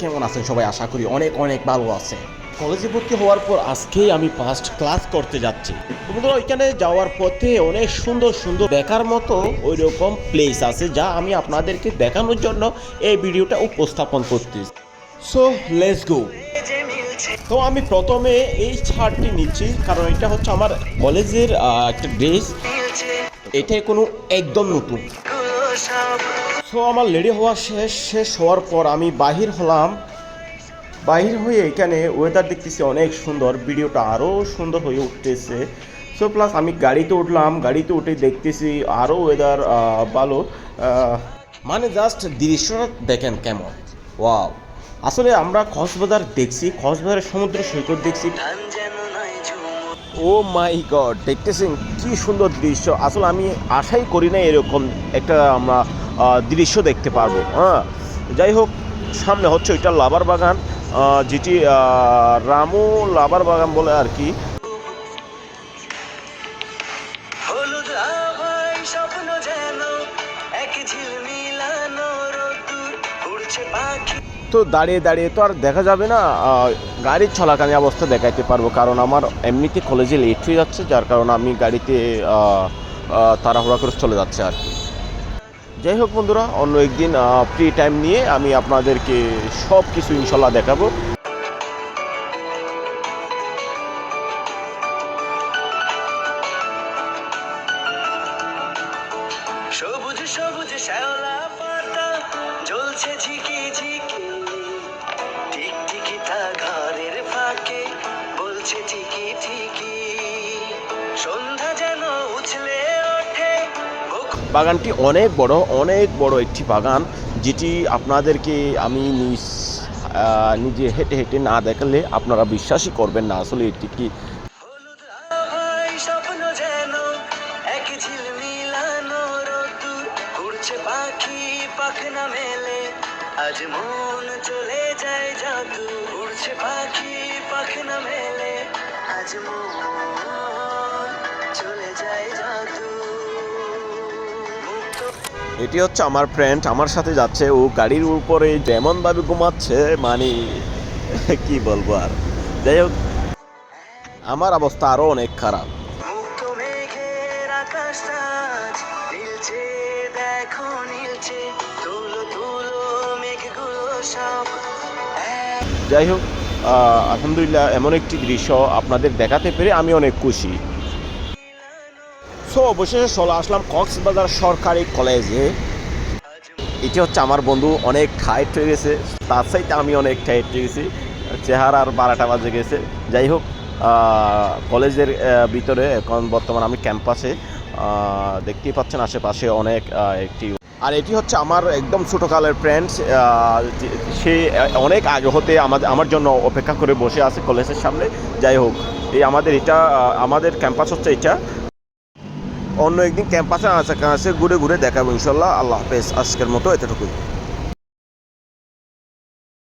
কেমন আছেন সবাই? আশা করি অনেক অনেক ভালো আছে। কলেজে ভর্তি হওয়ার পর আজকেই আমি ফার্স্ট ক্লাস করতে যাচ্ছি। বন্ধুরা, ওইখানে যাওয়ার পথে অনেক সুন্দর সুন্দর দেখার মতো ওই রকম প্লেস আছে, যা আমি আপনাদেরকে দেখানোর জন্য এই ভিডিওটা উপস্থাপন করতেছি। So let's go. তো আমি প্রথমে এই শার্টটি নিচ্ছি, কারণ এটা হচ্ছে আমার কলেজের একটা ড্রেস। এটাই কোনো একদম নতুন। সো আমার রেডি হওয়া শেষ হওয়ার পর আমি বাহির হলাম। বাহির হয়ে এখানে ওয়েদার দেখতেছি অনেক সুন্দর, ভিডিওটা আরও সুন্দর হয়ে উঠতেছে। সো প্লাস আমি গাড়িতে উঠলাম, গাড়িতে উঠে দেখতেছি আরও ওয়েদার ভালো। মানে জাস্ট দৃশ্যটা দেখেন কেমন, ওয়াও। আসলে আমরা কক্সবাজার দেখছি, কক্সবাজারের সমুদ্র সৈকত দেখছি। ও মাই গড, দেখতেছেন কি সুন্দর দৃশ্য। আসলে আমি আশাই করি না এরকম একটা আমরা দৃশ্য দেখতে পারবো। হ্যাঁ, যাই হোক, সামনে হচ্ছে ওইটা লাবার বাগান, যেটি রামু লাবার বাগান বলে আর কি। তো দাঁড়িয়ে দাঁড়িয়ে তো আর দেখা যাবে না, গাড়ির চলাকালীন অবস্থা দেখাইতে পারবো, কারণ আমার এমনিতে কলেজে লেট হয়ে যাচ্ছে, যার কারণে আমি গাড়িতে তাড়াহুড়া করে চলে যাচ্ছে আর কি। যাই হোক বন্ধুরা, অন্য একদিন ফ্রি টাইম নিয়ে আমি আপনাদেরকে সব কিছু ইনশাল্লাহ দেখাবো। সবুজ সবুজ শ্যাওলা পাতা জ্বলছে ঝিকি ঝিকি, টিকটিকি তা ঘরের ফাঁকে বলছে ঠিকি ঠিকি, সন্ধ্যা যেন উছলে ওঠে। বাগানটি অনেক বড় একটি বাগান, যেটি আপনাদেরকে আমি নিজে হেঁটে হেঁটে না দেখালে আপনারা বিশ্বাসই করবেন না আসলে এটি কি। হলুদ আভায় স্বপ্ন যেন এক ঝিলমিলানো রোদ্দুর, উড়ছে পাখি পাখনা মেলে, আজ মন চলে যায় জাদু, উড়ছে পাখি পাখনা মেলে, আজ মন চলে যায় জাদু। এটি হচ্ছে আমার ফ্রেন্ড, আমার সাথে যাচ্ছে। ও গাড়ির উপরে যেমনভাবে ঘুমাচ্ছে, মানে কি বলবো আর। যাই হোক, আমার অবস্থা আরও অনেক খারাপ। মুক্ত মেঘের আকাশটা নীলচে, দেখো নীলচে, তুলো তুলো মেঘগুলো সব। যাই হোক, আলহামদুলিল্লাহ, এমন একটি দৃশ্য আপনাদের দেখাতে পেরে আমি অনেক খুশি। সো অবশেষে চলে আসলাম কক্সবাজার সরকারি কলেজে। এটি হচ্ছে আমার বন্ধু, অনেক টাইট হয়ে গেছে, তার সাথে আমি অনেক টাইট হয়ে গেছি, চেহারার 12টা বাজে গেছে। যাই হোক, কলেজের ভিতরে এখন বর্তমান আমি ক্যাম্পাসে, দেখতেই পাচ্ছেন আশেপাশে অনেক একটি। আর এটি হচ্ছে আমার একদম ছোটোকালের ফ্রেন্ডস, সে অনেক আগে হতে আমার জন্য অপেক্ষা করে বসে আছে কলেজের সামনে। যাই হোক, এই আমাদের ক্যাম্পাস হচ্ছে এটা। অন্য একদিন ক্যাম্পাসে ঘুরে ঘুরে দেখাবো ইনশাল্লাহ। আল্লাহ হাফেজ, আজকের মতো এতটুকুই।